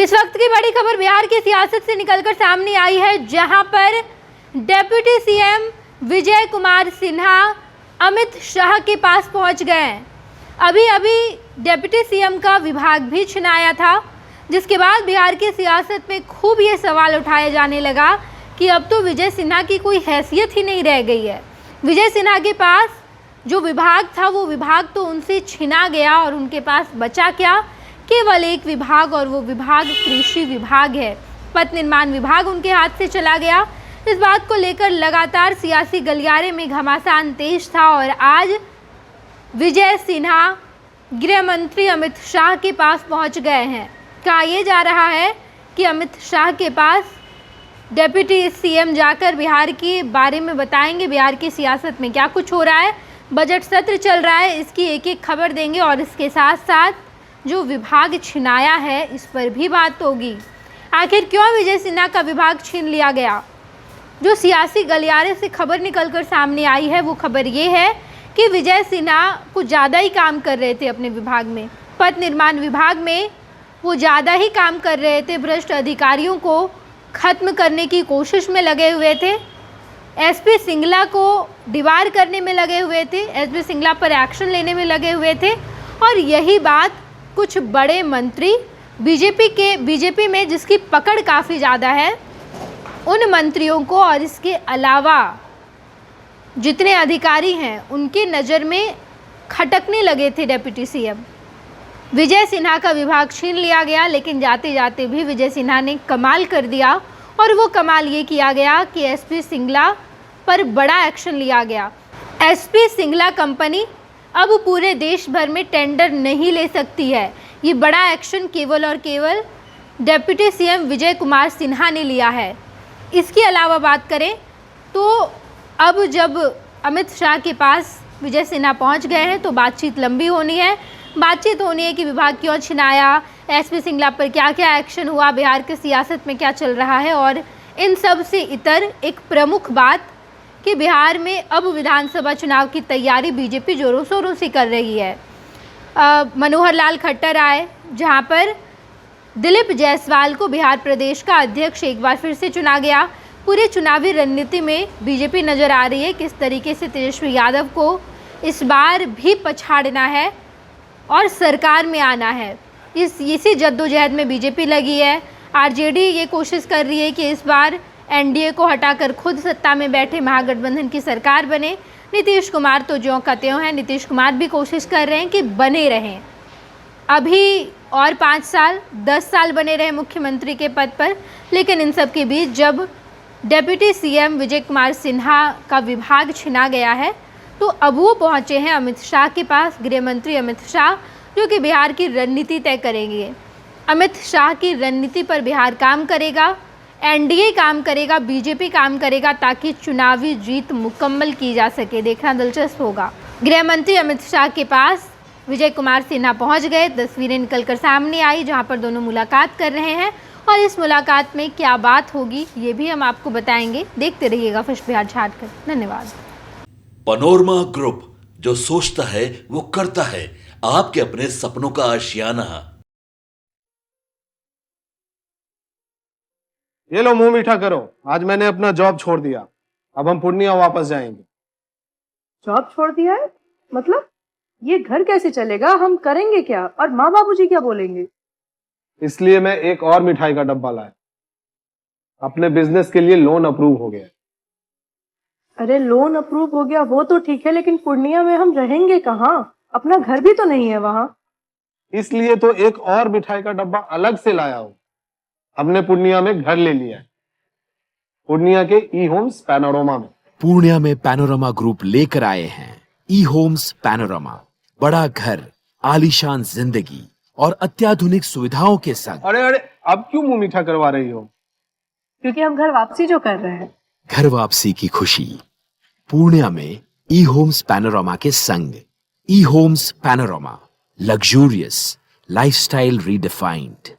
इस वक्त की बड़ी खबर बिहार की सियासत से निकलकर सामने आई है, जहां पर डेप्यूटी सीएम विजय कुमार सिन्हा अमित शाह के पास पहुंच गए हैं। अभी अभी डेप्यूटी सीएम का विभाग भी छिनाया था, जिसके बाद बिहार की सियासत में खूब ये सवाल उठाया जाने लगा कि अब तो विजय सिन्हा की कोई हैसियत ही नहीं रह गई है। विजय सिन्हा के पास जो विभाग था वो विभाग तो उनसे छिना गया और उनके पास बचा क्या, केवल एक विभाग, और वो विभाग कृषि विभाग है। पथ निर्माण विभाग उनके हाथ से चला गया। इस बात को लेकर लगातार सियासी गलियारे में घमासान तेज था और आज विजय सिन्हा गृह मंत्री अमित शाह के पास पहुंच गए हैं। कहा यह जा रहा है कि अमित शाह के पास डेप्यूटी सीएम जाकर बिहार के बारे में बताएंगे, बिहार की सियासत में क्या कुछ हो रहा है। बजट सत्र चल रहा है, इसकी एक एक खबर देंगे और इसके साथ साथ जो विभाग छिनाया है इस पर भी बात होगी। आखिर क्यों विजय सिन्हा का विभाग छीन लिया गया? जो सियासी गलियारे से खबर निकलकर सामने आई है वो खबर ये है कि विजय सिन्हा कुछ ज़्यादा ही काम कर रहे थे अपने विभाग में। पथ निर्माण विभाग में वो ज़्यादा ही काम कर रहे थे, भ्रष्ट अधिकारियों को ख़त्म करने की कोशिश में लगे हुए थे, एसपी सिंगला को दीवार करने में लगे हुए थे, एसपी सिंगला पर एक्शन लेने में लगे हुए थे। और यही बात कुछ बड़े मंत्री बीजेपी में जिसकी पकड़ काफ़ी ज़्यादा है उन मंत्रियों को और इसके अलावा जितने अधिकारी हैं उनकी नज़र में खटकने लगे थे डेप्यूटी सीएम। विजय सिन्हा का विभाग छीन लिया गया, लेकिन जाते जाते भी विजय सिन्हा ने कमाल कर दिया और वो कमाल ये किया गया कि एसपी सिंगला पर बड़ा एक्शन लिया गया। एसपी सिंगला कंपनी अब पूरे देश भर में टेंडर नहीं ले सकती है। ये बड़ा एक्शन केवल और केवल डेप्यूटी सीएम विजय कुमार सिन्हा ने लिया है। इसके अलावा बात करें तो अब जब अमित शाह के पास विजय सिन्हा पहुंच गए हैं तो बातचीत लंबी होनी है। बातचीत होनी है कि विभाग क्यों छिनाया, एसपी सिंगला पर क्या क्या एक्शन हुआ, बिहार की सियासत में क्या चल रहा है, और इन सब से इतर एक प्रमुख बात कि बिहार में अब विधानसभा चुनाव की तैयारी बीजेपी जोरों शोरों से कर रही है। मनोहर लाल खट्टर आए, जहां पर दिलीप जायसवाल को बिहार प्रदेश का अध्यक्ष एक बार फिर से चुना गया। पूरी चुनावी रणनीति में बीजेपी नज़र आ रही है किस तरीके से तेजस्वी यादव को इस बार भी पछाड़ना है और सरकार में आना है। इसी जद्दोजहद में बीजेपी लगी है। आरजेडी ये कोशिश कर रही है कि इस बार एनडीए को हटाकर खुद सत्ता में बैठे महागठबंधन की सरकार बने। नीतीश कुमार तो ज्यों का त्यों हैं, नीतीश कुमार भी कोशिश कर रहे हैं कि बने रहें, अभी और 5 साल 10 साल बने रहे मुख्यमंत्री के पद पर। लेकिन इन सब के बीच जब डेप्यूटी सीएम विजय कुमार सिन्हा का विभाग छिना गया है तो अब वो पहुंचे हैं अमित शाह के पास, गृह मंत्री अमित शाह, जो कि बिहार की रणनीति तय करेंगे। अमित शाह की रणनीति पर बिहार काम करेगा, एनडीए काम करेगा, बीजेपी काम करेगा, ताकि चुनावी जीत मुकम्मल की जा सके। देखना दिलचस्प होगा। गृह मंत्री अमित शाह के पास विजय कुमार सिन्हा पहुंच गए। तस्वीरें निकलकर सामने आई जहां पर दोनों मुलाकात कर रहे हैं और इस मुलाकात में क्या बात होगी ये भी हम आपको बताएंगे। देखते रहिएगा फर्स्ट बिहार झारखंड। धन्यवाद। पनोरमा ग्रुप, जो सोचता है वो करता है, आपके अपने सपनों का आशियाना। ये लो मुंह मीठा करो, आज मैंने अपना जॉब छोड़ दिया, अब हम पूर्णिया वापस जाएंगे। जॉब छोड़ दिया है? मतलब ये घर कैसे चलेगा? हम करेंगे क्या? और माँ बाबूजी क्या बोलेंगे? इसलिए मैं एक और मिठाई का डब्बा लाया। अपने बिजनेस के लिए लोन अप्रूव हो गया। अरे लोन अप्रूव हो गया वो तो ठीक है, लेकिन पूर्णिया में हम रहेंगे कहाँ? अपना घर भी तो नहीं है वहाँ। इसलिए तो एक और मिठाई का डब्बा अलग से लाया हूँ। हमने पूर्णिया में घर ले लिया है, पूर्णिया के ई होम्स पैनोरमा में। पूर्णिया में पैनोरमा ग्रुप लेकर आए हैं ई होम्स पैनोरमा। बड़ा घर, आलीशान जिंदगी और अत्याधुनिक सुविधाओं के संग। अरे अब क्यों मुंह मीठा करवा रही हो? क्योंकि हम घर वापसी जो कर रहे हैं। घर वापसी की खुशी पूर्णिया में ई होम्स पैनोरमा के संग। E homes panorama, luxurious lifestyle redefined.